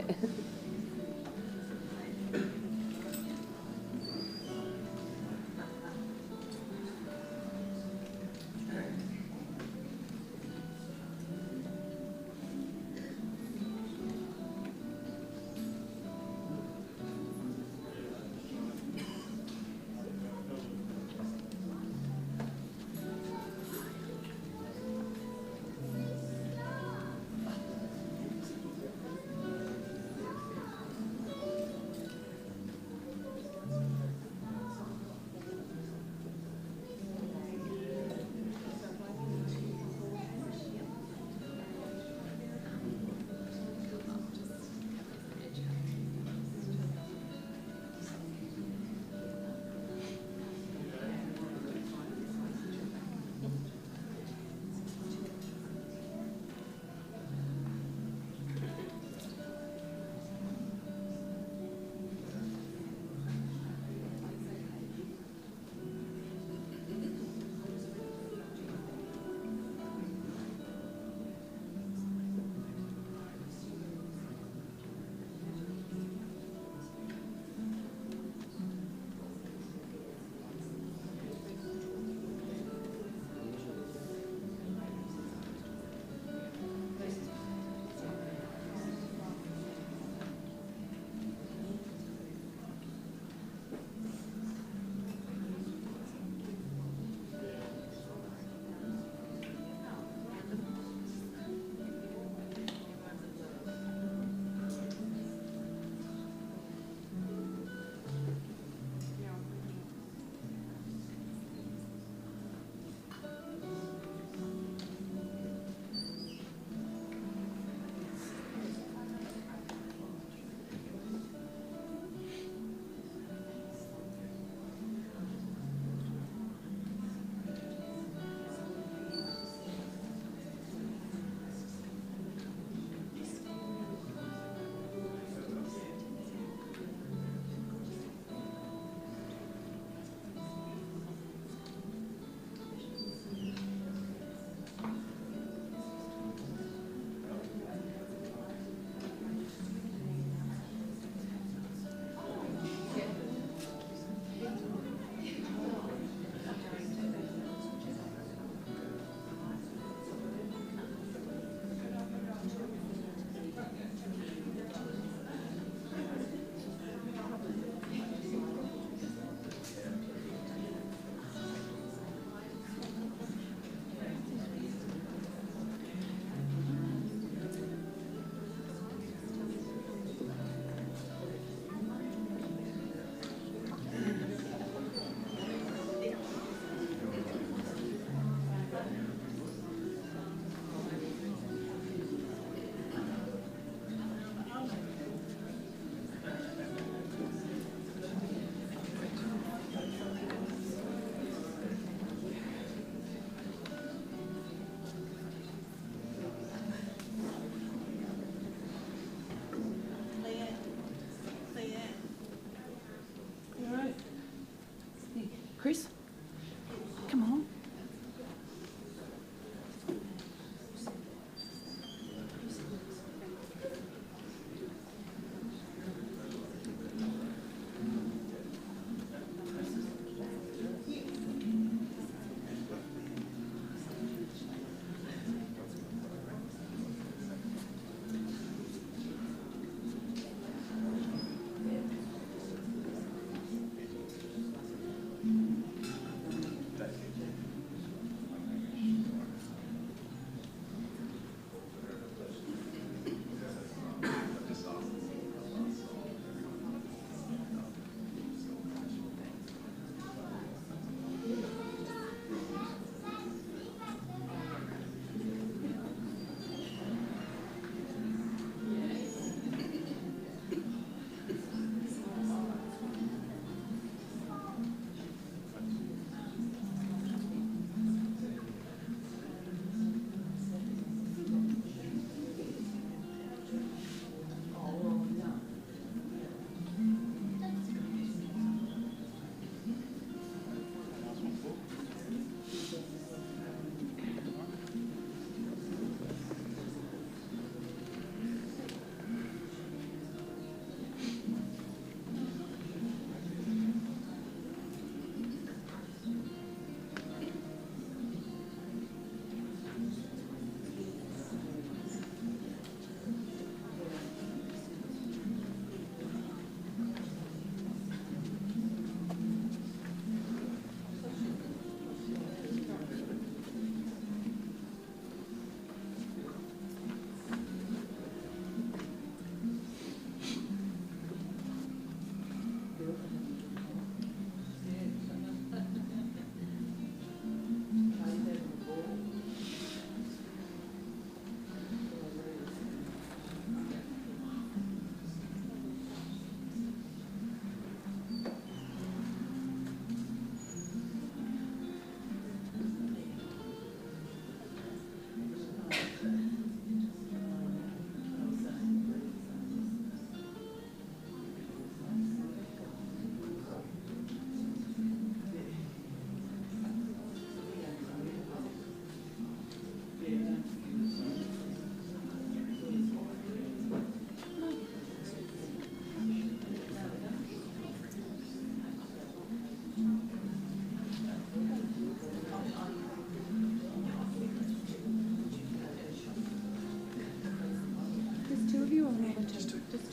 it.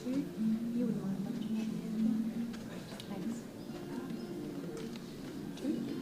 two. You would mind touching that here as well. Thanks. Two.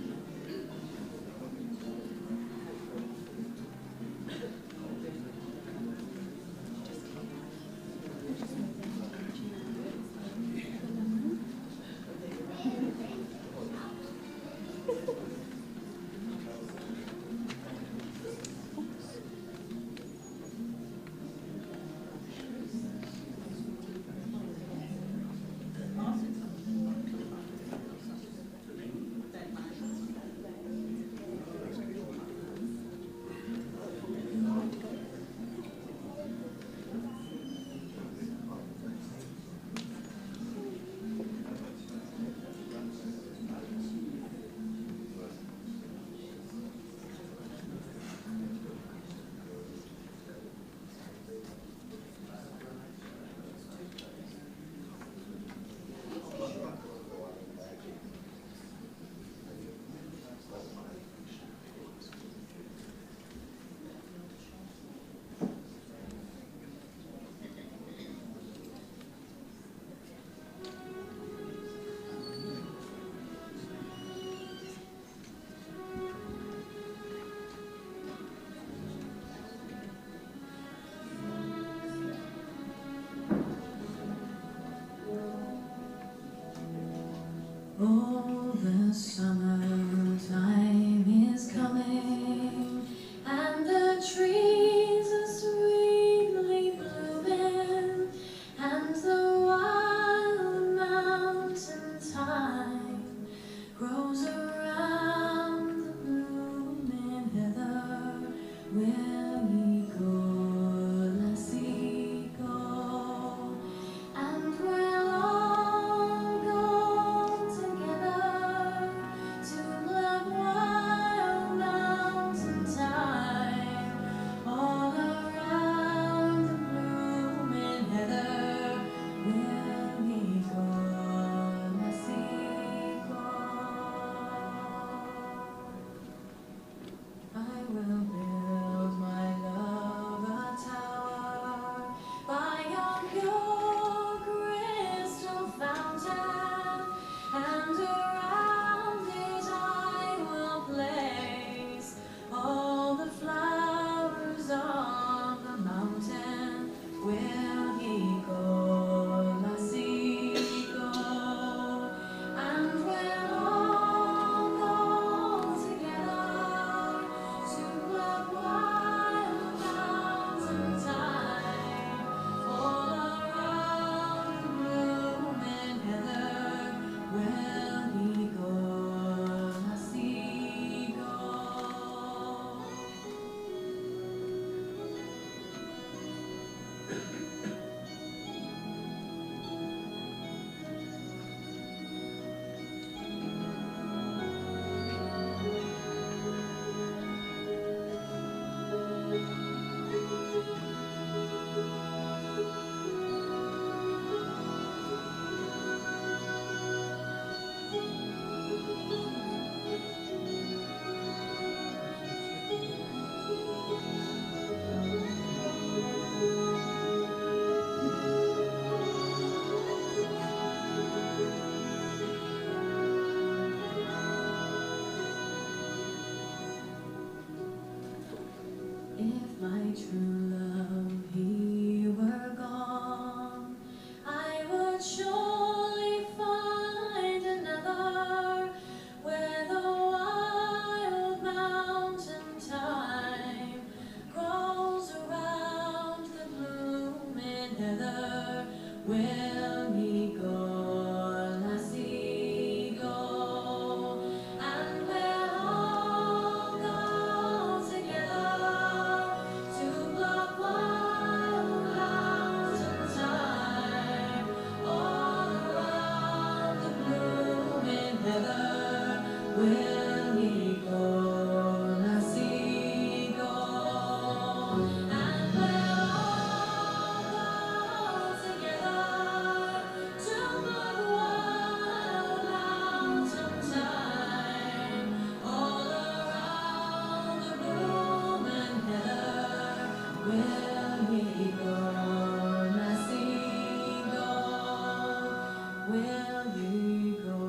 will you go,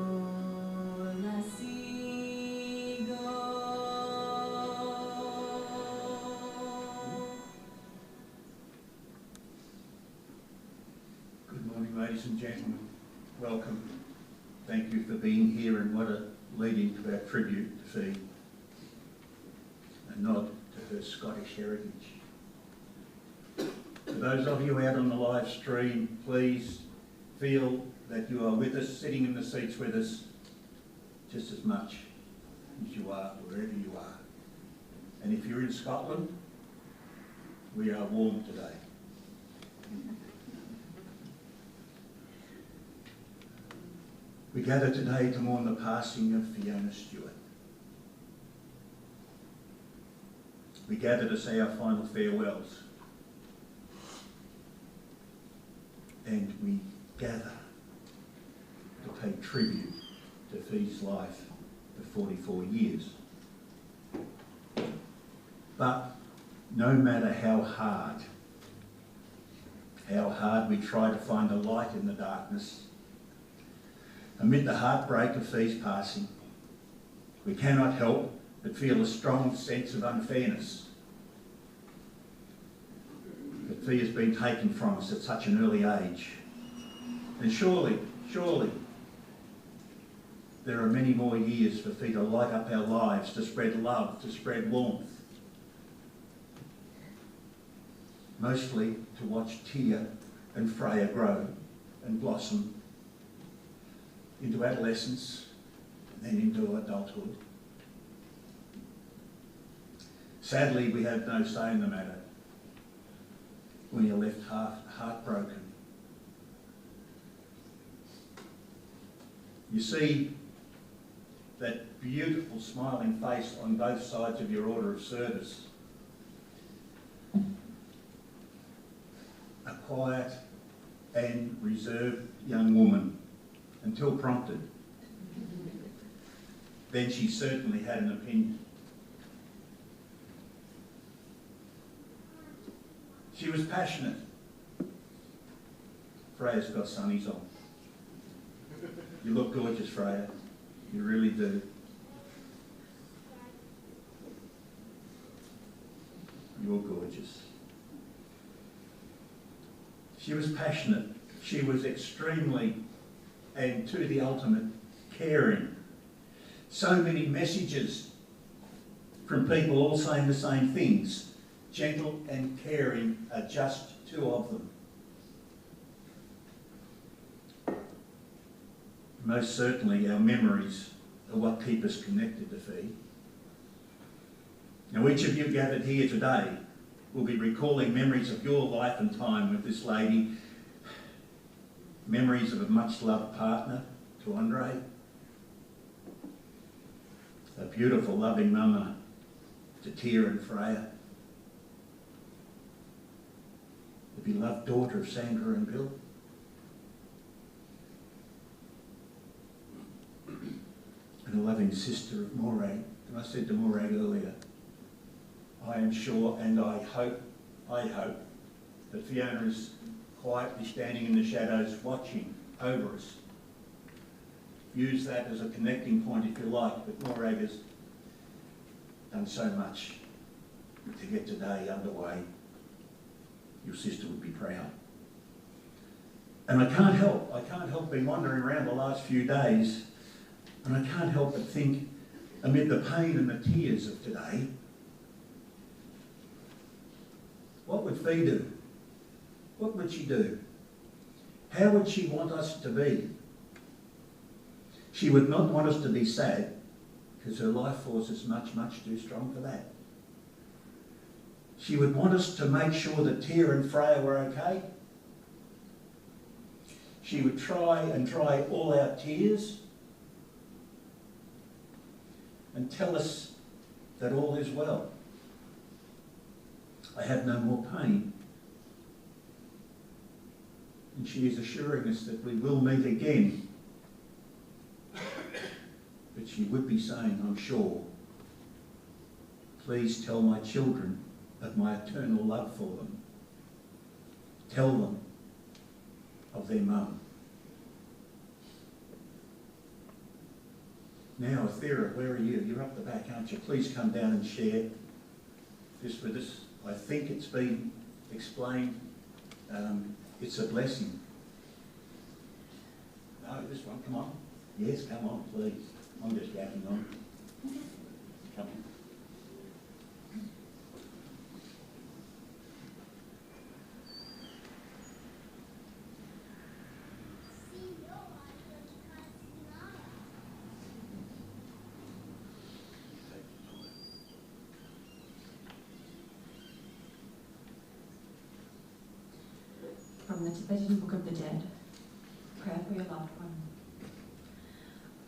lassie, go? Good morning, ladies and gentlemen. Welcome. Thank you for being here, and what a lead-in to our tribute to Fee, a nod to her Scottish heritage. For those of you out on the live stream, please feel that you are with us, sitting in the seats with us, just as much as you are wherever you are. And if you're in Scotland, we are warm today. We gather today to mourn the passing of Fiona Stewart. We gather to say our final farewells. And we gather to pay tribute to Fee's life for 44 years. But no matter how hard we try to find a light in the darkness, amid the heartbreak of Fee's passing, we cannot help but feel a strong sense of unfairness. That Fee has been taken from us at such an early age. And surely, there are many more years for Fee to light up our lives, to spread love, to spread warmth. Mostly to watch Tia and Freya grow and blossom into adolescence and then into adulthood. Sadly, we have no say in the matter when you're left heartbroken. You see that beautiful smiling face on both sides of your order of service. A quiet and reserved young woman until prompted. Then she certainly had an opinion. She was passionate. Freya's got sunnies on. You look gorgeous, Freya. You really do. You're gorgeous. She was passionate. She was extremely and to the ultimate caring. So many messages from people all saying the same things. Gentle and caring are just two of them. Most certainly our memories are what keep us connected to Fee. Now each of you gathered here today will be recalling memories of your life and time with this lady, memories of a much-loved partner to Andre, a beautiful, loving mama to Tia and Freya, the beloved daughter of Sandra and Bill, and a loving sister of Morag. And I said to Morag earlier, I am sure and I hope that Fiona is quietly standing in the shadows watching over us. Use that as a connecting point if you like, but Morag has done so much to get today underway. Your sister would be proud. And I can't help being wandering around the last few days, and I can't help but think, amid the pain and the tears of today, what would Fee do? What would she do? How would she want us to be? She would not want us to be sad, because her life force is much, much too strong for that. She would want us to make sure that Tia and Freya were okay. She would try and dry all our tears and tell us that all is well. I have no more pain. And she is assuring us that we will meet again. But she would be saying, I'm sure, please tell my children of my eternal love for them. Tell them of their mum. Now, Athera, where are you? You're up the back, aren't you? Please come down and share this with us. I think it's been explained. It's a blessing. No, this one, come on. Yes, come on, please. I'm just yapping on. Come on. From the Tibetan Book of the Dead, prayer for your loved one.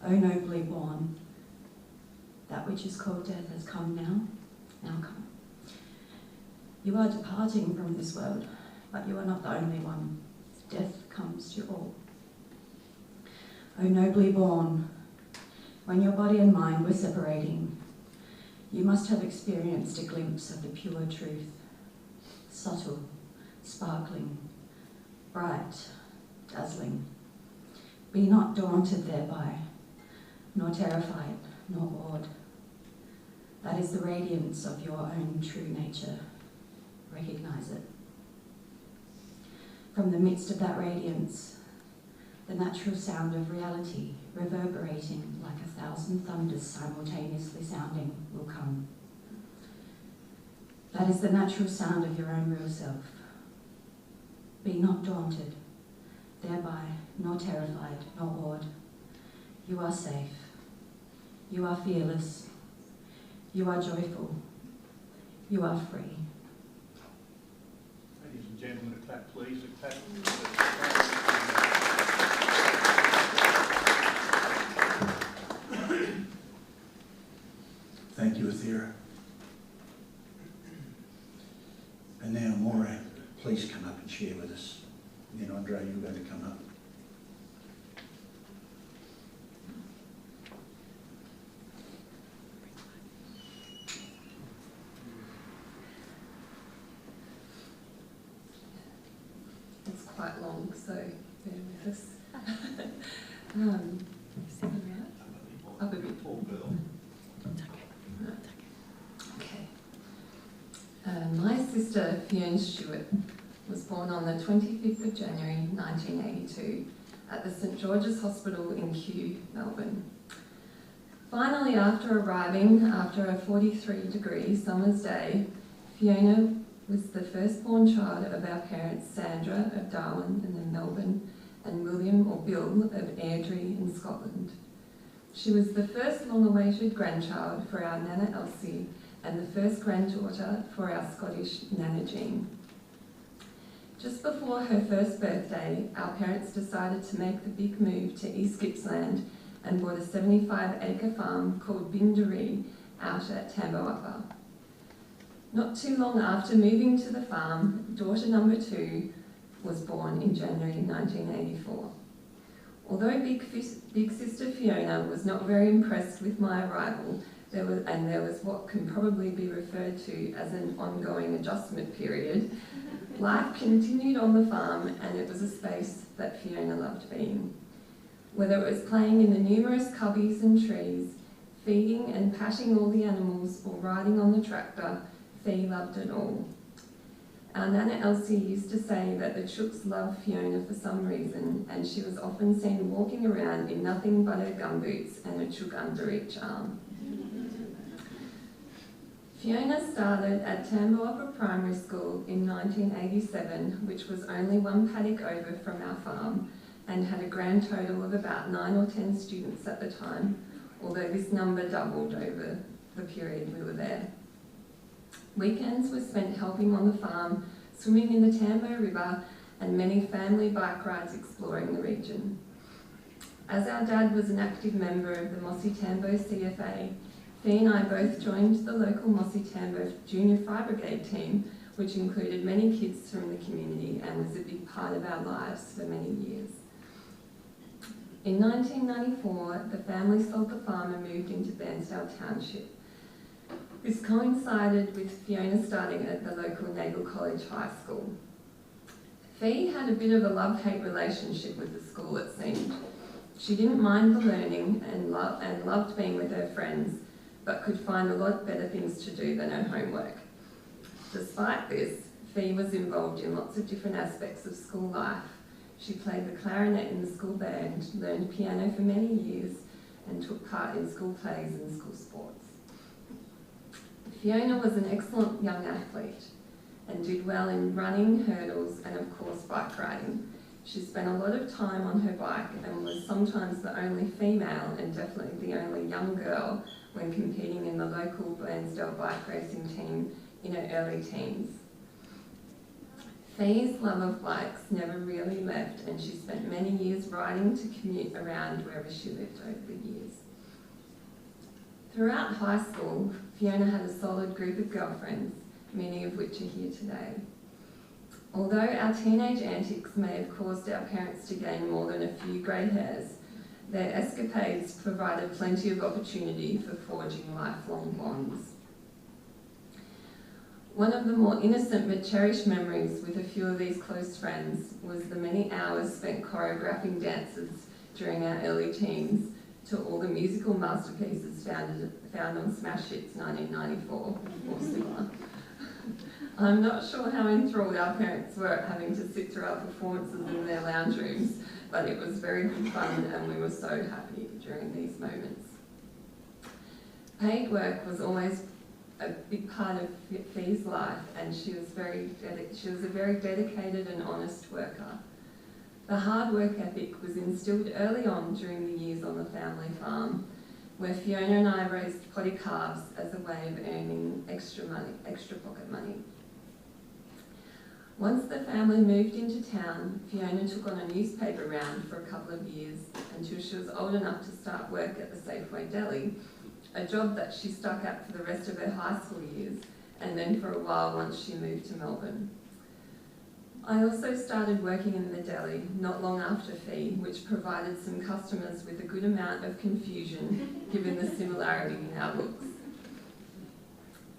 O nobly born, that which is called death has come now, now come. You are departing from this world, but you are not the only one. Death comes to all. O nobly born, when your body and mind were separating, you must have experienced a glimpse of the pure truth, subtle, sparkling, bright, dazzling. Be not daunted thereby, nor terrified, nor awed. That is the radiance of your own true nature. Recognize it. From the midst of that radiance, the natural sound of reality, reverberating like 1,000 thunders simultaneously sounding, will come. That is the natural sound of your own real self. Be not daunted, thereby, nor terrified, nor awed. You are safe. You are fearless. You are joyful. You are free. Ladies and gentlemen, a clap, please. A clap. Thank you, Athera. And now, Maura, please come up and share with us. And then, Andre, you're going to come up. It's quite long, so bear with us. Up a bit. Poor girl. Okay. My sister, Fiona Stewart, was born on the 25th of January 1982 at the St George's Hospital in Kew, Melbourne. Finally, after arriving after a 43-degree summer's day, Fiona was the firstborn child of our parents Sandra of Darwin and then Melbourne and William or Bill of Airdrie in Scotland. She was the first long-awaited grandchild for our Nana Elsie and the first granddaughter for our Scottish Nana Jean. Just before her first birthday, our parents decided to make the big move to East Gippsland and bought a 75-acre farm called Bindaree out at Tamboapa. Not too long after moving to the farm, daughter number 2 was born in January 1984. Although Big Sister Fiona was not very impressed with my arrival, there was what can probably be referred to as an ongoing adjustment period, life continued on the farm, and it was a space that Fiona loved being. Whether it was playing in the numerous cubbies and trees, feeding and patting all the animals, or riding on the tractor, Fee loved it all. Our Nana Elsie used to say that the chooks loved Fiona for some reason, and she was often seen walking around in nothing but her gumboots and a chook under each arm. Fiona started at Tamboapa Primary School in 1987, which was only one paddock over from our farm, and had a grand total of about 9 or 10 students at the time, although this number doubled over the period we were there. Weekends were spent helping on the farm, swimming in the Tambo River, and many family bike rides exploring the region. As our dad was an active member of the Mossy Tambo CFA, Fee and I both joined the local Mossy Tambo Junior Fire Brigade team, which included many kids from the community and was a big part of our lives for many years. In 1994, the family sold the farm and moved into Bairnsdale Township. This coincided with Fiona starting at the local Naval College High School. Fee had a bit of a love-hate relationship with the school, it seemed. She didn't mind the learning and loved being with her friends, but could find a lot better things to do than her homework. Despite this, Fee was involved in lots of different aspects of school life. She played the clarinet in the school band, learned piano for many years, and took part in school plays and school sports. Fiona was an excellent young athlete and did well in running, hurdles, and of course bike riding. She spent a lot of time on her bike and was sometimes the only female and definitely the only young girl when competing in the local Blansdale bike racing team in her early teens. Fee's love of bikes never really left, and she spent many years riding to commute around wherever she lived over the years. Throughout high school, Fiona had a solid group of girlfriends, many of which are here today. Although our teenage antics may have caused our parents to gain more than a few grey hairs, their escapades provided plenty of opportunity for forging lifelong bonds. One of the more innocent but cherished memories with a few of these close friends was the many hours spent choreographing dances during our early teens to all the musical masterpieces found on Smash Hits 1994 or similar. I'm not sure how enthralled our parents were at having to sit through our performances in their lounge rooms, but it was very good fun and we were so happy during these moments. Paid work was always a big part of Fee's life, and she was a very dedicated and honest worker. The hard work ethic was instilled early on during the years on the family farm, where Fiona and I raised potty calves as a way of earning extra pocket money. Once the family moved into town, Fiona took on a newspaper round for a couple of years until she was old enough to start work at the Safeway Deli, a job that she stuck at for the rest of her high school years, and then for a while once she moved to Melbourne. I also started working in the deli not long after Fee, which provided some customers with a good amount of confusion given the similarity in our looks.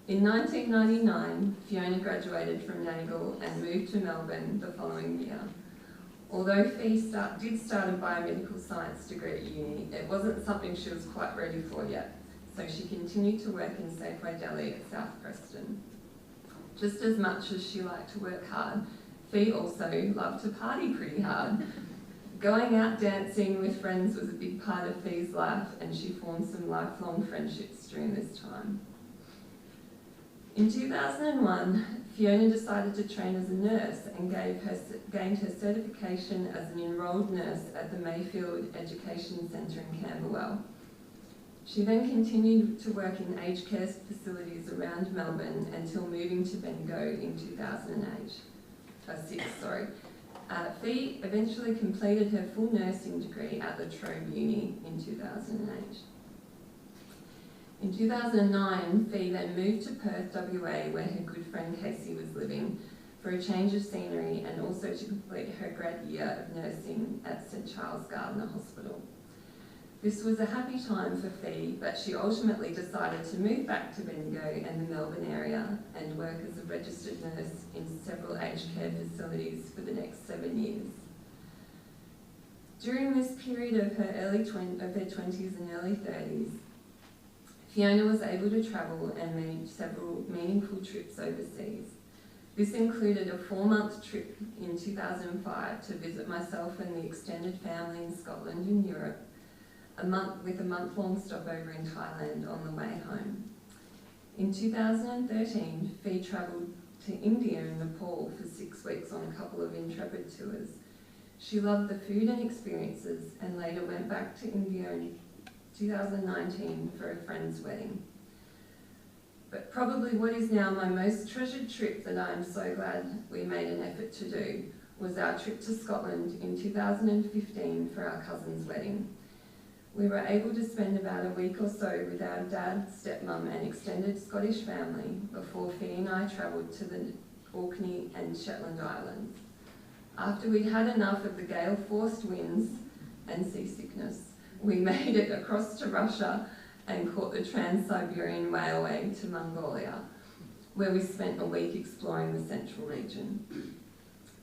In 1999, Fiona graduated from Nagle and moved to Melbourne the following year. Although Fee did start a biomedical science degree at uni, it wasn't something she was quite ready for yet, so she continued to work in Safeway Deli at South Preston. Just as much as she liked to work hard, Fee also loved to party pretty hard. Going out dancing with friends was a big part of Fee's life, and she formed some lifelong friendships during this time. In 2001, Fiona decided to train as a nurse and gained her certification as an enrolled nurse at the Mayfield Education Centre in Camberwell. She then continued to work in aged care facilities around Melbourne until moving to Bendigo in 2006. Fee eventually completed her full nursing degree at La Trobe Uni in 2008. In 2009, Fee then moved to Perth, WA, where her good friend Casey was living, for a change of scenery and also to complete her grad year of nursing at St Charles Gardner Hospital. This was a happy time for Fee, but she ultimately decided to move back to Bendigo and the Melbourne area and work as a registered nurse in several aged care facilities for the next 7 years. During this period of her 20s and early 30s, Fiona was able to travel and made several meaningful trips overseas. This included a 4-month trip in 2005 to visit myself and the extended family in Scotland and Europe, with a month-long stopover in Thailand on the way home. In 2013, Fee travelled to India and Nepal for 6 weeks on a couple of Intrepid tours. She loved the food and experiences and later went back to India in 2019 for a friend's wedding. But probably what is now my most treasured trip that I am so glad we made an effort to do was our trip to Scotland in 2015 for our cousin's wedding. We were able to spend about a week or so with our dad, stepmum and extended Scottish family before Fee and I travelled to the Orkney and Shetland Islands. After we'd had enough of the gale-forced winds and seasickness, we made it across to Russia and caught the Trans-Siberian Railway to Mongolia, where we spent a week exploring the central region.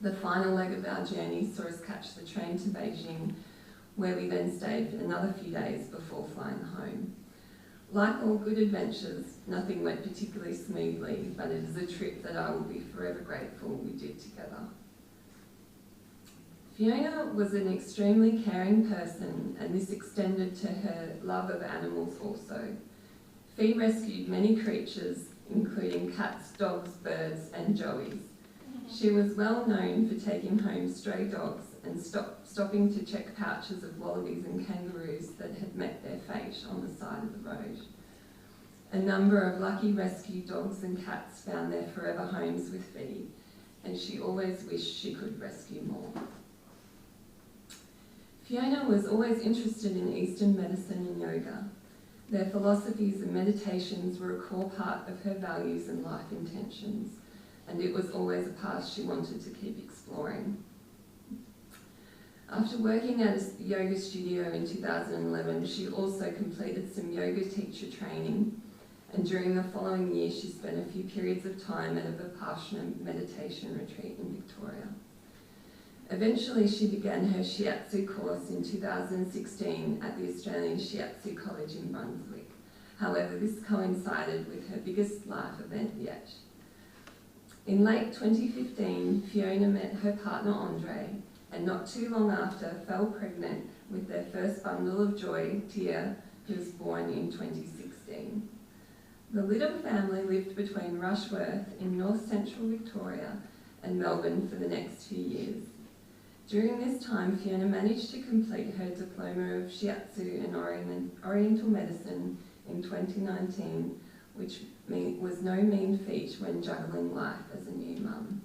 The final leg of our journey saw us catch the train to Beijing, where we then stayed for another few days before flying home. Like all good adventures, nothing went particularly smoothly, but it is a trip that I will be forever grateful we did together. Fiona was an extremely caring person, and this extended to her love of animals also. Fee rescued many creatures, including cats, dogs, birds and joeys. She was well known for taking home stray dogs and stopping to check pouches of wallabies and kangaroos that had met their fate on the side of the road. A number of lucky rescue dogs and cats found their forever homes with Fee, and she always wished she could rescue more. Fiona was always interested in Eastern medicine and yoga. Their philosophies and meditations were a core part of her values and life intentions, and it was always a path she wanted to keep exploring. After working at a yoga studio in 2011, she also completed some yoga teacher training, and during the following year she spent a few periods of time at a Vipassana meditation retreat in Victoria. Eventually she began her shiatsu course in 2016 at the Australian Shiatsu College in Brunswick. However, this coincided with her biggest life event yet. In late 2015, Fiona met her partner Andre, and not too long after fell pregnant with their first bundle of joy, Tia, who was born in 2016. The little family lived between Rushworth in north central Victoria and Melbourne for the next few years. During this time, Fiona managed to complete her diploma of Shiatsu and Oriental Medicine in 2019, which was no mean feat when juggling life as a new mum.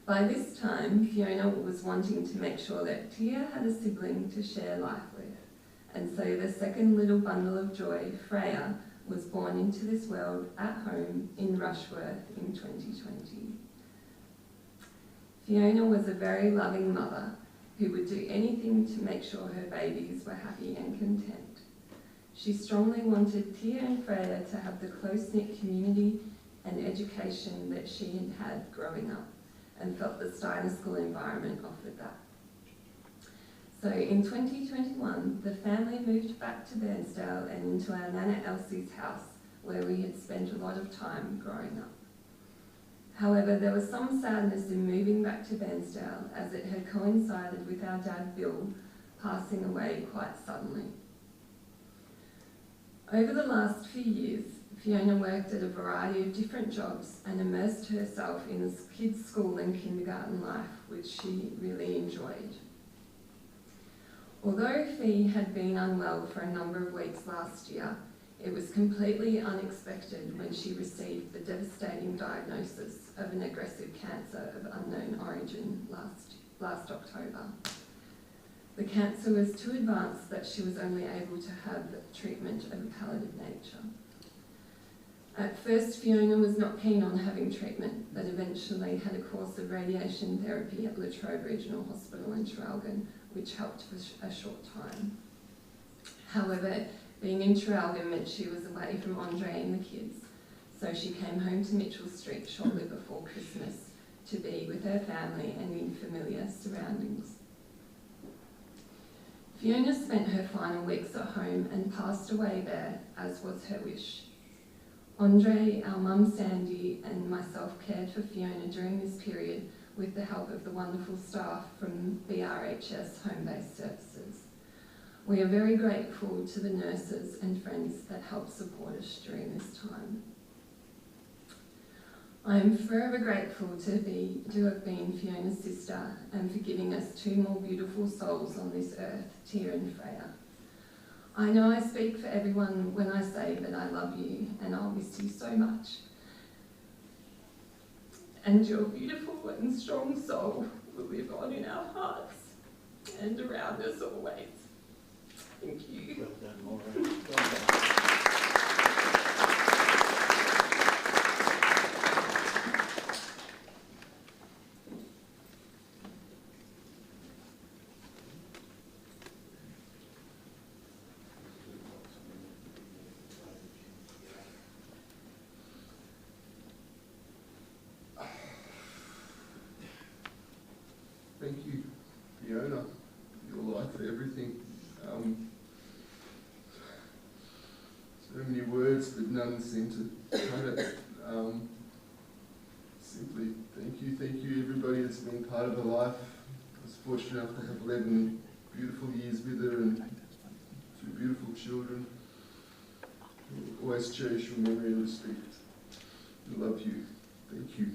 By this time, Fiona was wanting to make sure that Tia had a sibling to share life with, and so the second little bundle of joy, Freya, was born into this world at home in Rushworth in 2020. Fiona was a very loving mother who would do anything to make sure her babies were happy and content. She strongly wanted Tia and Freya to have the close-knit community and education that she had had growing up, and felt the Steiner School environment offered that. So in 2021, the family moved back to Bairnsdale and into our Nana Elsie's house, where we had spent a lot of time growing up. However, there was some sadness in moving back to Bairnsdale, as it had coincided with our dad Bill passing away quite suddenly. Over the last few years, Fiona worked at a variety of different jobs and immersed herself in kids' school and kindergarten life, which she really enjoyed. Although Fee had been unwell for a number of weeks last year, it was completely unexpected when she received the devastating diagnosis of an aggressive cancer of unknown origin last October. The cancer was too advanced that she was only able to have treatment of a palliative nature. At first, Fiona was not keen on having treatment, but eventually had a course of radiation therapy at La Trobe Regional Hospital in Traralgon, which helped for a short time. However, being in Traralgon meant she was away from Andre and the kids, so she came home to Mitchell Street shortly before Christmas to be with her family and in familiar surroundings. Fiona spent her final weeks at home and passed away there, as was her wish. Andre, our mum Sandy, and myself cared for Fiona during this period with the help of the wonderful staff from BRHS Home-Based Services. We are very grateful to the nurses and friends that helped support us during this time. I am forever grateful to have been Fiona's sister and for giving us two more beautiful souls on this earth, Tia and Freya. I know I speak for everyone when I say that I love you and I'll miss you so much. And your beautiful and strong soul will live on in our hearts and around us always. Thank you. Well done, Maura. Well done. Thank you, Fiona. your life, for everything. So many words, but none seem to cut it. Simply thank you everybody that's been part of her life. I was fortunate enough to have 11 beautiful years with her and 2 beautiful children. I'll always cherish your memory and respect. I love you. Thank you.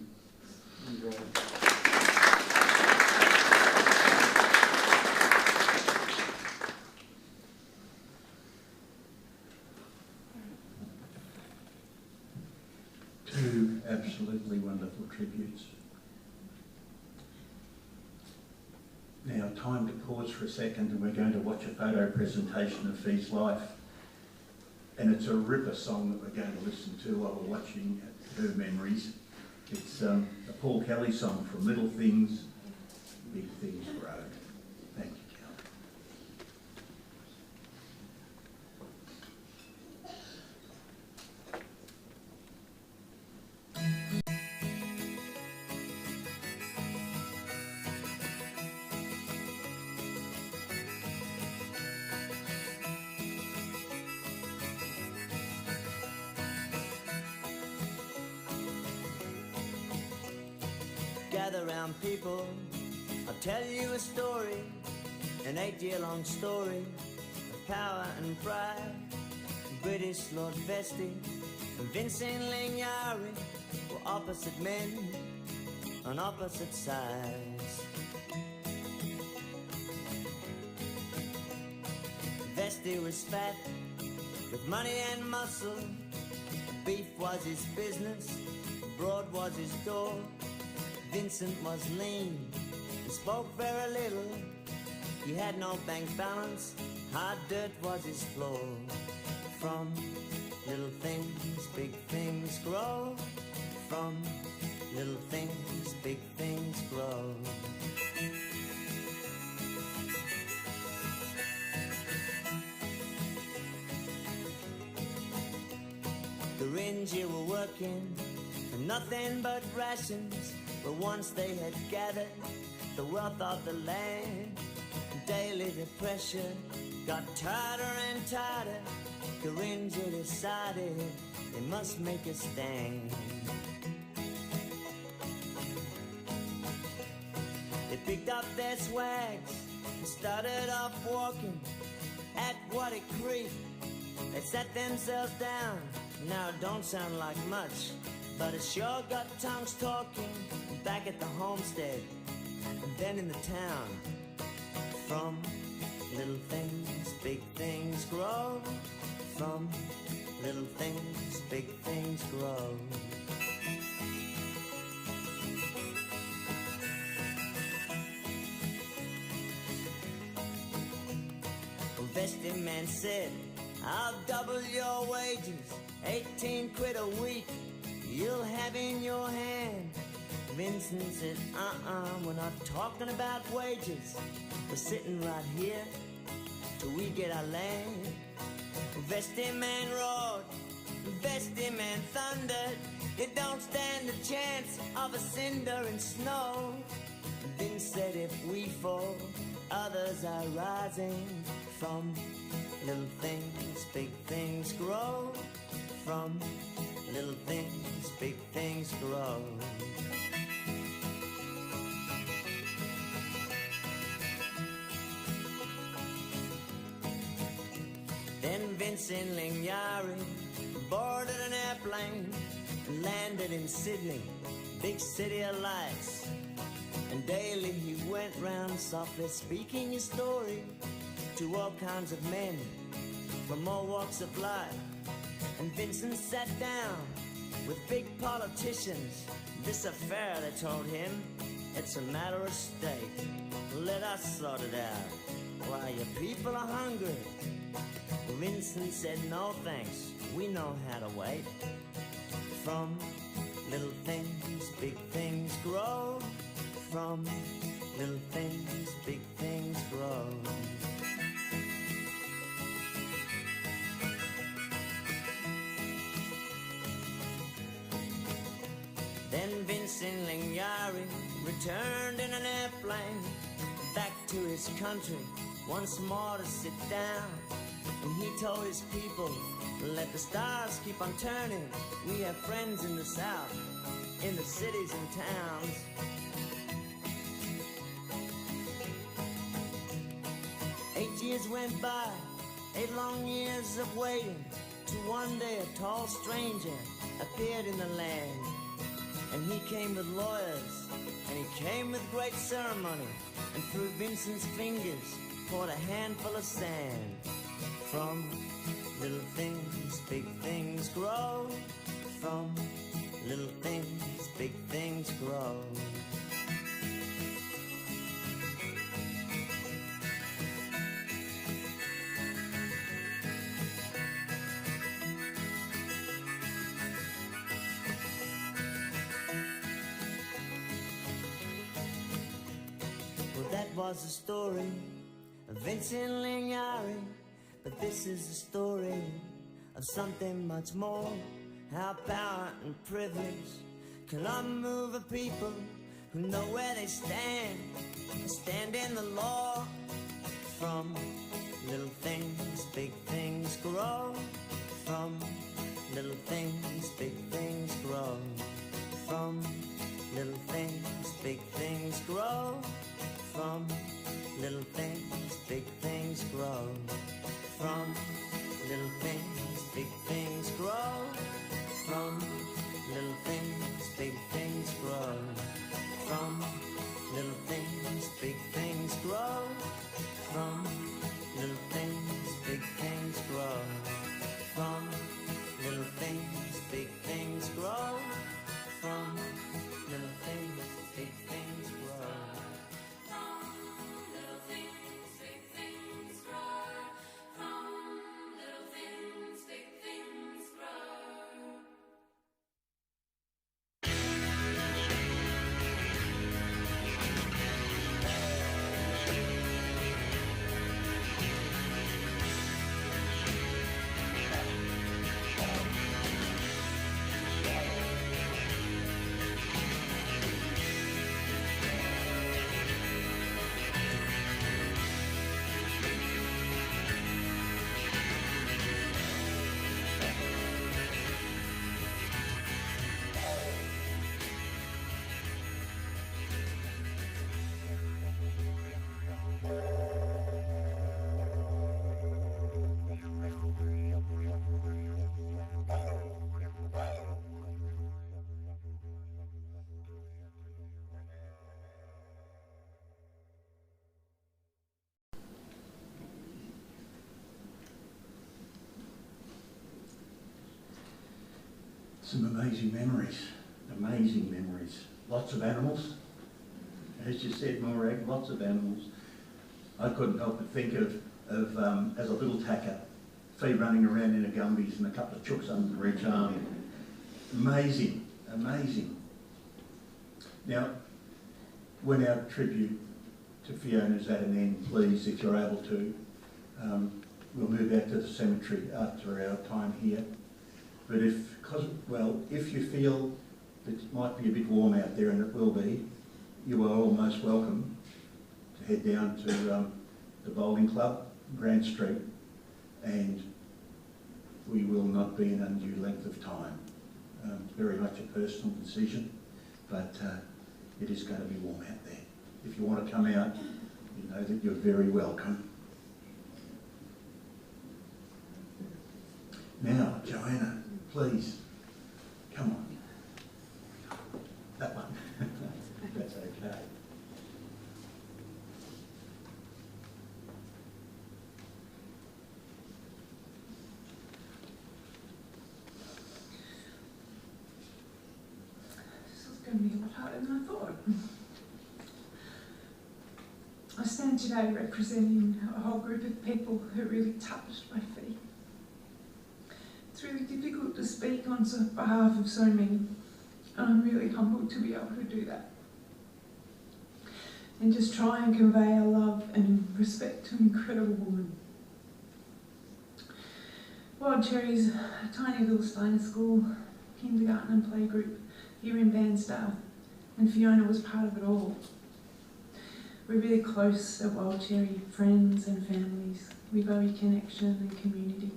Two absolutely wonderful tributes. Now, time to pause for a second, and we're going to watch a photo presentation of Fee's life. And it's a ripper song that we're going to listen to while we're watching her memories. It's a Paul Kelly song from Little Things, Big Things Grow. Thank you, Kelly. Gather round, people, I'll tell you a story, an 8-year-long story of power and pride. British Lord Vestey and Vincent Lingyari were opposite men on opposite sides. Vestey was fat with money and muscle. Beef was his business, broad was his door. Vincent was lean and spoke very little. He had no bank balance, hard dirt was his floor. From little things, big things grow. From little things, big things grow. The Ranger were working for nothing but rations. But once they had gathered the wealth of the land, daily the pressure got tighter and tighter. Garinger decided they must make a stand. They picked up their swags and started off walking at Waddy Creek. They sat themselves down. Now it don't sound like much, but it sure got tongues talking. Back at the homestead, and then in the town. From little things, big things grow. From little things, big things grow. The Vestey man said, I'll double your wages, 18 quid a week, you'll have in your hand. Vincent said, we're not talking about wages. We're sitting right here till we get our land. Vestey man roared, Vestey man thundered. You don't stand a chance of a cinder and snow. Vince said, if we fall, others are rising. From little things, big things grow. From little things, big things grow. Then Vincent Lingyari boarded an airplane and landed in Sydney, big city of lights. And daily he went round softly speaking his story to all kinds of men from all walks of life. And Vincent sat down with big politicians. This affair, they told him, it's a matter of state. Let us sort it out. Why, your people are hungry. Vincent said, no thanks, we know how to wait. From little things, big things grow. From little things, big things grow. Then Vincent Lingyari returned in an airplane back to to his country once more to sit down. And he told his people, let the stars keep on turning. We have friends in the South, in the cities and towns. Eight years went by, 8 long years of waiting, till one day a tall stranger appeared in the land. And he came with lawyers, and he came with great ceremony, and through Vincent's fingers poured a handful of sand. From little things, big things grow. From little things, big things grow. Well, that was the story of Vincent Lignari. But this is the story of something much more. How power and privilege can unmove a people who know where they stand in the law. From little things, big things grow. From little things, big things grow. From little things, big things grow. From little things, big things grow. From little things, big things grow. From little things, big things grow. From little things, big things grow. From little things, big things grow. From little things, big things grow. From little things, big things grow. Some amazing memories. Lots of animals. As you said, Morag, lots of animals. I couldn't help but think of as a little tacker, Fee running around in a Gumbies and a couple of chooks under each arm. Amazing. Now, when our tribute to Fiona's at an end, please, if you're able to, we'll move out to the cemetery after our time here. But if you feel that it might be a bit warm out there, and it will be, you are all most welcome to head down to the bowling club, Grant Street, and we will not be an undue length of time. It's very much a personal decision, but it is going to be warm out there. If you want to come out, you know that you're very welcome. Now, Joanna, please, come on. That one. That's okay. This was going to be a lot harder than I thought. I stand today representing a whole group of people who really touched my feet. It's really difficult to speak on behalf of so many, and I'm really humbled to be able to do that. And just try and convey our love and respect to an incredible woman. Wild Cherry's a tiny little Steiner school, kindergarten and playgroup here in Bairnsdale, and Fiona was part of it all. We're really close at Wild Cherry, friends and families. We value connection and community.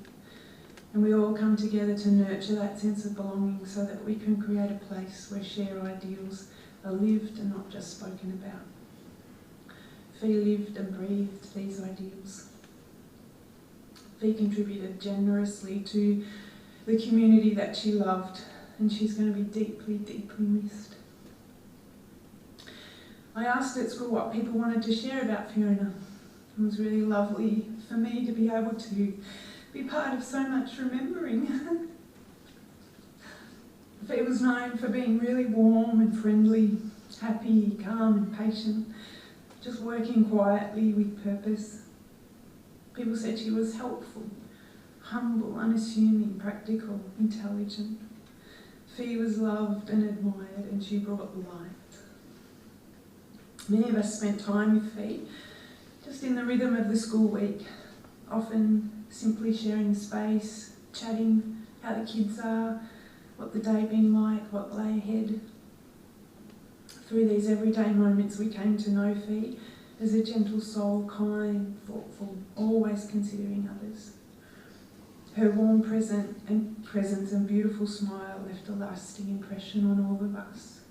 And we all come together to nurture that sense of belonging so that we can create a place where shared ideals are lived and not just spoken about. Fee lived and breathed these ideals. Fee contributed generously to the community that she loved, and she's going to be deeply, deeply missed. I asked at school what people wanted to share about Fiona. It was really lovely for me to be able to be part of so much remembering. Fee was known for being really warm and friendly, happy, calm and patient, just working quietly with purpose. People said she was helpful, humble, unassuming, practical, intelligent. Fee was loved and admired, and she brought light. Many of us spent time with Fee, just in the rhythm of the school week, often simply sharing space, chatting how the kids are, what the day been like, what lay ahead. Through these everyday moments we came to know Fee as a gentle soul, kind, thoughtful, always considering others. Her warm presence and beautiful smile left a lasting impression on all of us.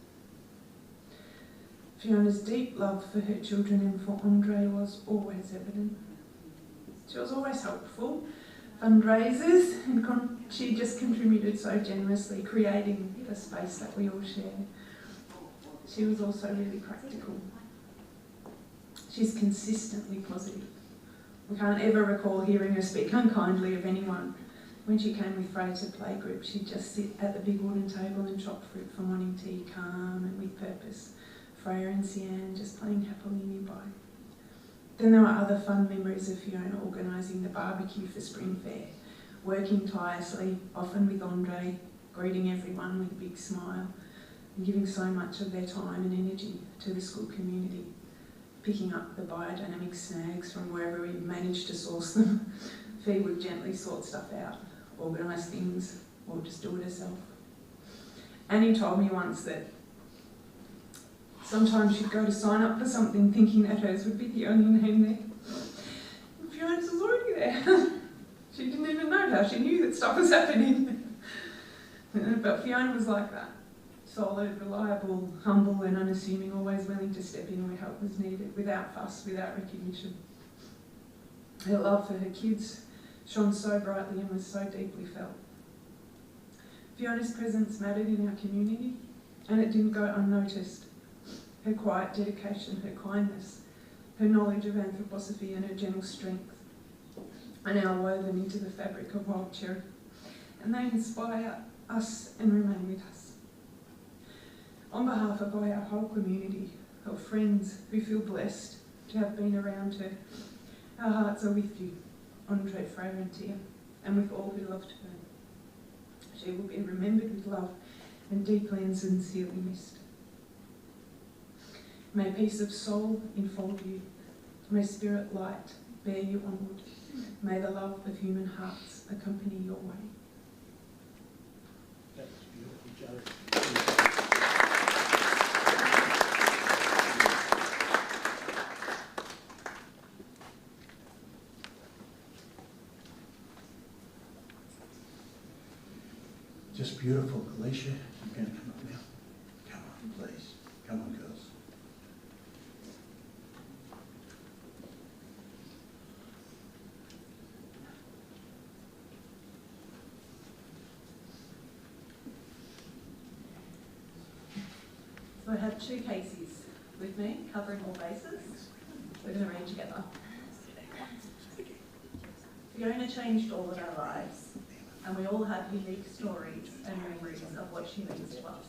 Fiona's deep love for her children and for Andre was always evident. She was always helpful, fundraisers, and she just contributed so generously, creating the space that we all share. She was also really practical. She's consistently positive. We can't ever recall hearing her speak unkindly of anyone. When she came with Freya to playgroup, she'd just sit at the big wooden table and chop fruit for morning tea, calm and with purpose. Freya and Sian just playing happily nearby. Then there were other fun memories of Fiona organising the barbecue for Spring Fair, working tirelessly, often with Andre, greeting everyone with a big smile, and giving so much of their time and energy to the school community, picking up the biodynamic snags from wherever we managed to source them. Fee would gently sort stuff out, organise things, or just do it herself. Annie told me once that sometimes she'd go to sign up for something thinking that hers would be the only name there. And Fiona's was already there. She didn't even know how she knew that stuff was happening. But Fiona was like that. Solid, reliable, humble and unassuming, always willing to step in where help was needed, without fuss, without recognition. Her love for her kids shone so brightly and was so deeply felt. Fiona's presence mattered in our community, and it didn't go unnoticed. Her quiet dedication, her kindness, her knowledge of anthroposophy and her gentle strength are now woven into the fabric of Wild Cherry, and they inspire us and remain with us. On behalf of our whole community of friends who feel blessed to have been around her, our hearts are with you, Andre, Freya and Tia, and with all who loved her. She will be remembered with love and deeply and sincerely missed. May peace of soul enfold you. May spirit light bear you onward. May the love of human hearts accompany your way. That was beautiful, Joe. Just beautiful. Alicia, you're going to come up now. Come on, please. Come on, girls. So I have two cases with me, covering all bases. We're going to read together. Fiona changed all of our lives, and we all have unique stories and memories of what she means to us.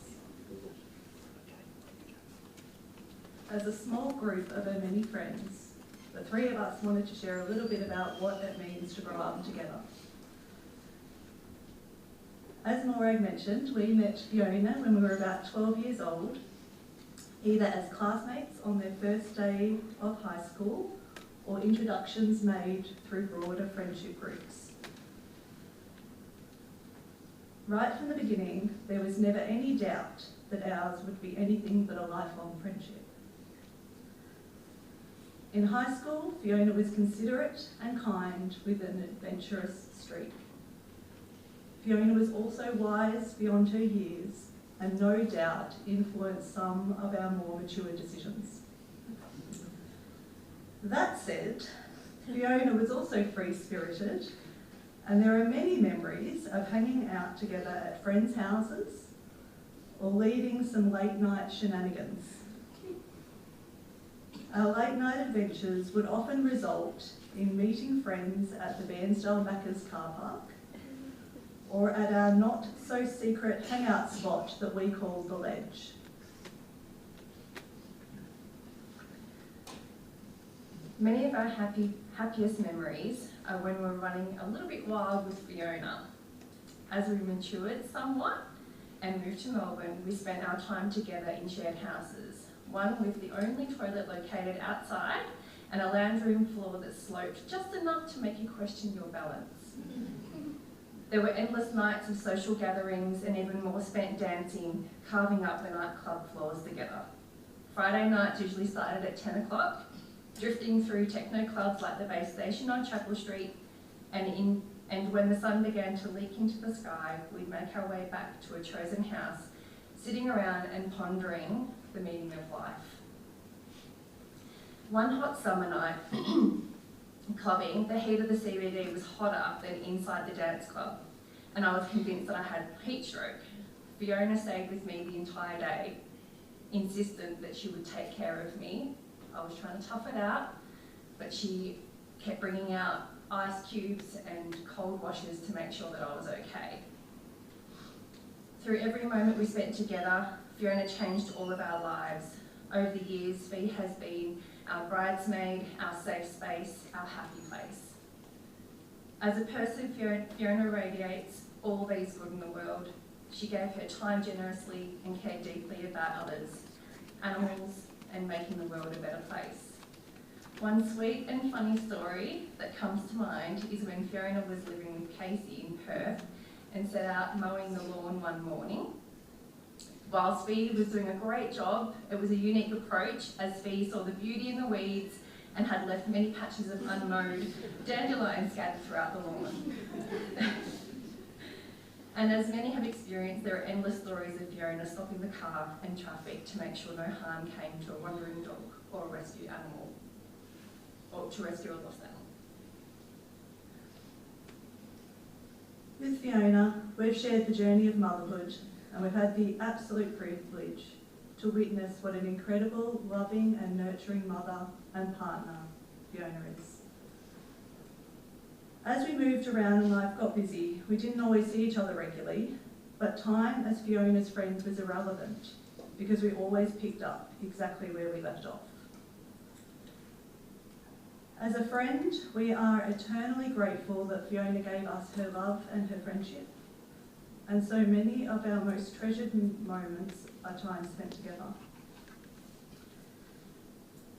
As a small group of her many friends, the three of us wanted to share a little bit about what it means to grow up together. As Morag mentioned, we met Fiona when we were about 12 years old, either as classmates on their first day of high school or introductions made through broader friendship groups. Right from the beginning, there was never any doubt that ours would be anything but a lifelong friendship. In high school, Fiona was considerate and kind with an adventurous streak. Fiona was also wise beyond her years and no doubt influenced some of our more mature decisions. That said, Fiona was also free-spirited, and there are many memories of hanging out together at friends' houses or leading some late-night shenanigans. Our late-night adventures would often result in meeting friends at the Bairnsdale Macca's car park or at our not-so-secret hangout spot that we called The Ledge. Many of our happiest memories are when we're running a little bit wild with Fiona. As we matured somewhat and moved to Melbourne, we spent our time together in shared houses, one with the only toilet located outside and a lounge room floor that sloped just enough to make you question your balance. There were endless nights of social gatherings and even more spent dancing, carving up the nightclub floors together. Friday nights usually started at 10 o'clock, drifting through techno clubs like the Base Station on Chapel Street, and when the sun began to leak into the sky, we'd make our way back to a chosen house, sitting around and pondering the meaning of life. One hot summer night, clubbing, the heat of the CBD was hotter than inside the dance club, and I was convinced that I had heat stroke. Fiona stayed with me the entire day, insistent that she would take care of me. I was trying to tough it out, but she kept bringing out ice cubes and cold washes to make sure that I was okay. Through every moment we spent together, Fiona changed all of our lives. Over the years, Fi has been our bridesmaid, our safe space, our happy place. As a person, Fiona radiates all these good in the world. She gave her time generously and cared deeply about others, animals, and making the world a better place. One sweet and funny story that comes to mind is when Fiona was living with Casey in Perth and set out mowing the lawn one morning. Whilst Fi was doing a great job, it was a unique approach as Fi saw the beauty in the weeds and had left many patches of unmowed dandelions scattered throughout the lawn. And as many have experienced, there are endless stories of Fiona stopping the car and traffic to make sure no harm came to a wandering dog or a rescue animal, or to rescue a lost animal. With Fiona, we've shared the journey of motherhood, and we've had the absolute privilege to witness what an incredible, loving and nurturing mother and partner Fiona is. As we moved around and life got busy, we didn't always see each other regularly, but time as Fiona's friends was irrelevant because we always picked up exactly where we left off. As a friend, we are eternally grateful that Fiona gave us her love and her friendship, and so many of our most treasured moments are time spent together.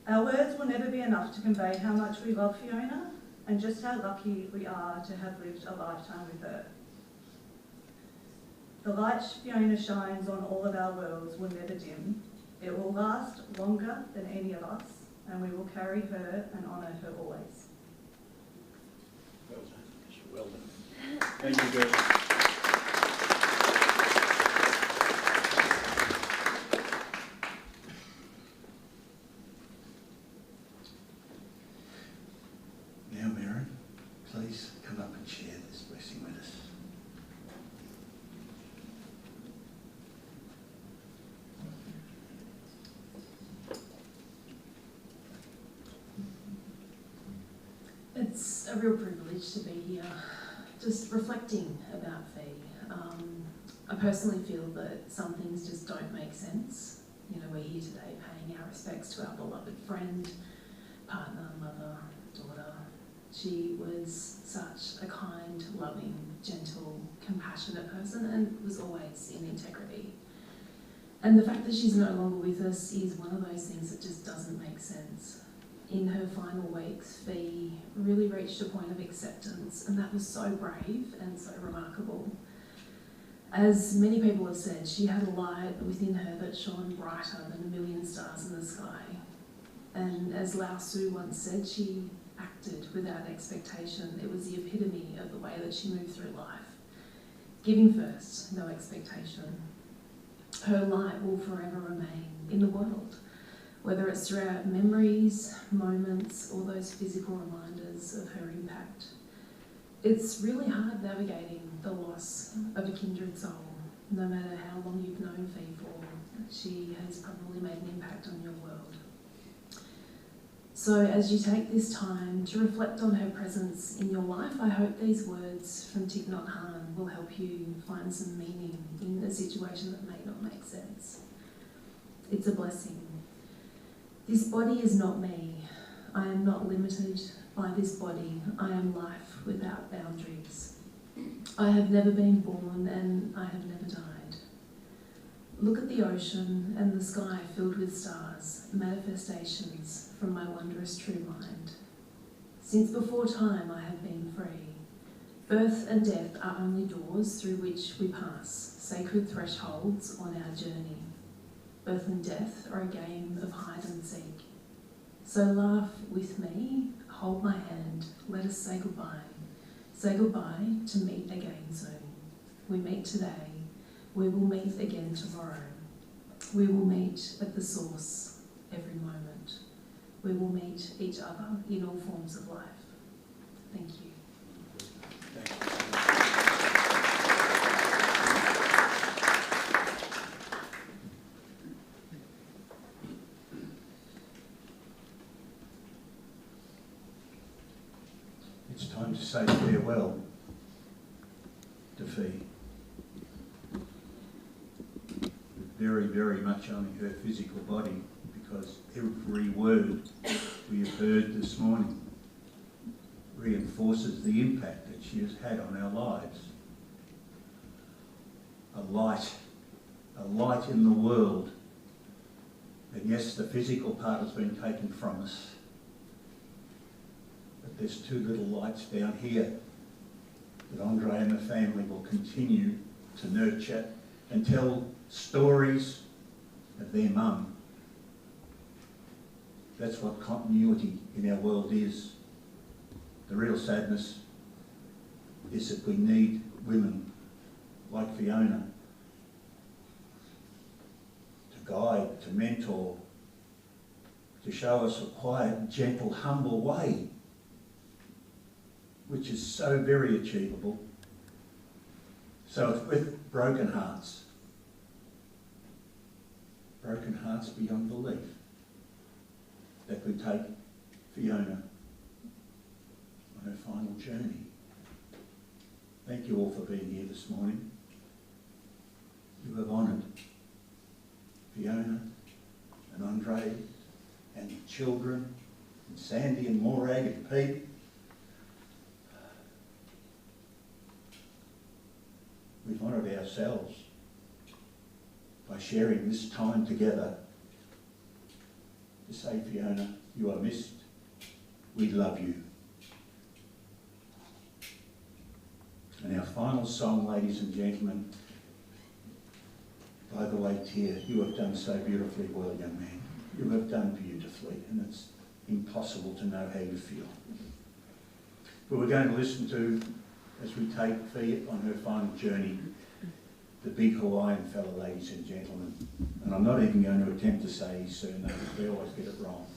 Our words will never be enough to convey how much we love Fiona and just how lucky we are to have lived a lifetime with her. The light Fiona shines on all of our worlds will never dim. It will last longer than any of us, and we will carry her and honour her always. Well done. Well done. Thank you, girls. Now, Mary, please come up and share this blessing with us. It's a real privilege to be here, just reflecting about Fi. I personally feel that some things just don't make sense. You know, we're here today paying our respects to our beloved friend, partner, mother, daughter. She was such a kind, loving, gentle, compassionate person and was always in integrity. And the fact that she's no longer with us is one of those things that just doesn't make sense. In her final weeks, Fi really reached a point of acceptance, and that was so brave and so remarkable. As many people have said, she had a light within her that shone brighter than a million stars in the sky. And as Lao Tzu once said, she acted without expectation. It was the epitome of the way that she moved through life. Giving first, no expectation. Her light will forever remain in the world, whether it's throughout memories, moments, or those physical reminders of her impact. It's really hard navigating the loss of a kindred soul, no matter how long you've known Fee for. She has probably made an impact on your world. So as you take this time to reflect on her presence in your life, I hope these words from Thich Nhat Hanh will help you find some meaning in a situation that may not make sense. It's a blessing. This body is not me. I am not limited by this body. I am life without boundaries. I have never been born and I have never died. Look at the ocean and the sky filled with stars, manifestations from my wondrous true mind. Since before time I have been free. Birth and death are only doors through which we pass, sacred thresholds on our journey. Birth and death are a game of hide and seek. So laugh with me, hold my hand, let us say goodbye. Say goodbye to meet again soon. We meet today, we will meet again tomorrow. We will meet at the source every moment. We will meet each other in all forms of life. Thank you. It's time to say farewell to Fee. Very, very much only her physical body, because every word we have heard this morning reinforces the impact that she has had on our lives. A light in the world. And yes, the physical part has been taken from us, but there's two little lights down here that Andre and the family will continue to nurture and tell stories of their mum. That's what continuity in our world is. The real sadness is that we need women like Fiona to guide, to mentor, to show us a quiet, gentle, humble way, which is so very achievable. So it's with broken hearts beyond belief, that we take Fiona on her final journey. Thank you all for being here this morning. You have honoured Fiona and Andre and the children and Sandy and Morag and Pete. We've honoured ourselves by sharing this time together to say, Fiona, you are missed. We love you. And our final song, ladies and gentlemen, by the way, Tia, you have done so beautifully well, young man. You have done beautifully, and it's impossible to know how you feel. But we're going to listen to, as we take Fee on her final journey, the big Hawaiian fella, ladies and gentlemen. And I'm not even going to attempt to say his surname, we always get it wrong.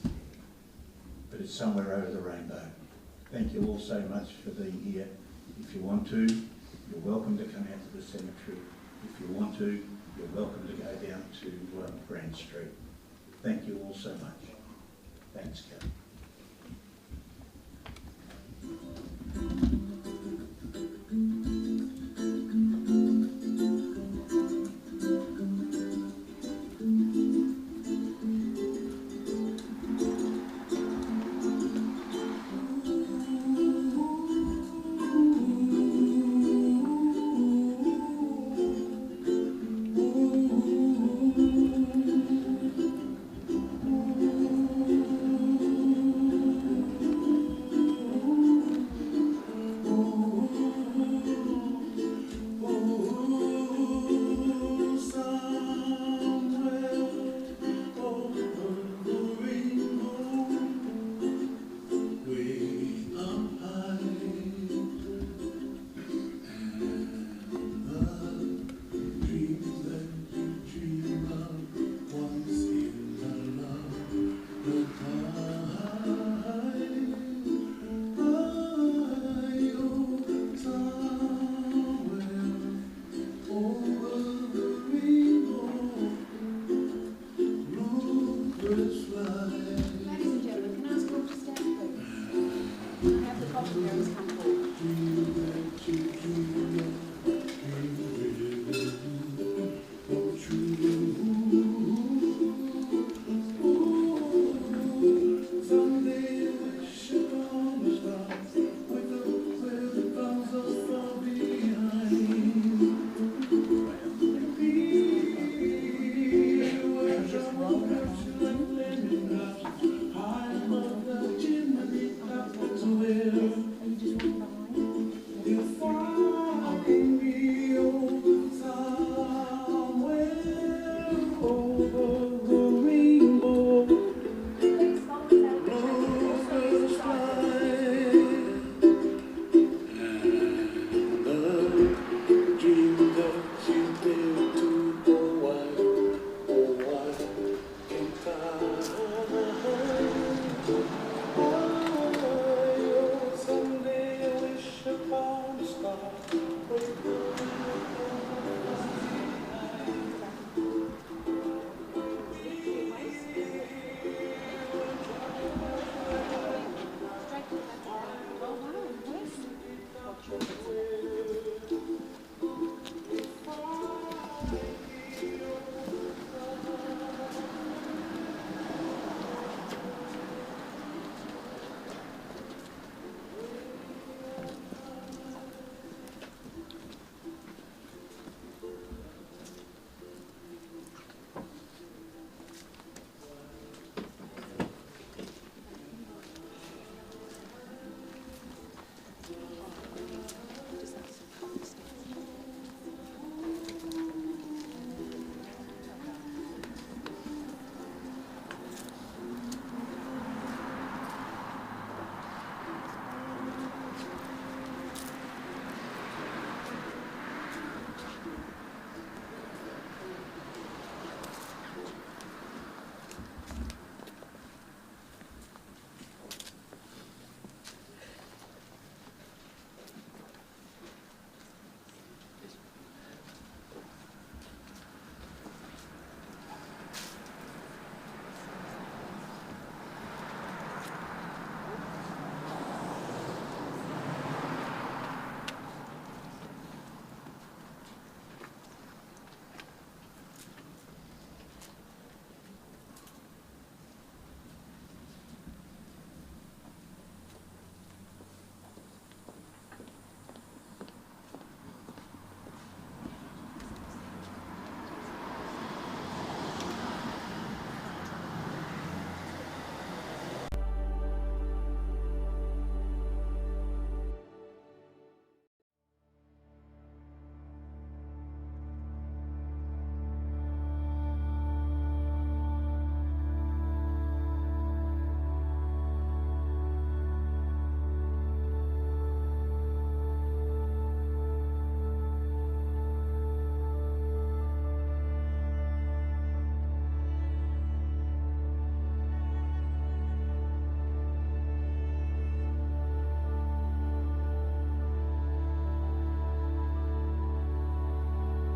But it's somewhere over the rainbow. Thank you all so much for being here. If you want to, you're welcome to come out to the cemetery. If you want to, you're welcome to go down to Grand Street. Thank you all so much. Thanks, Kat.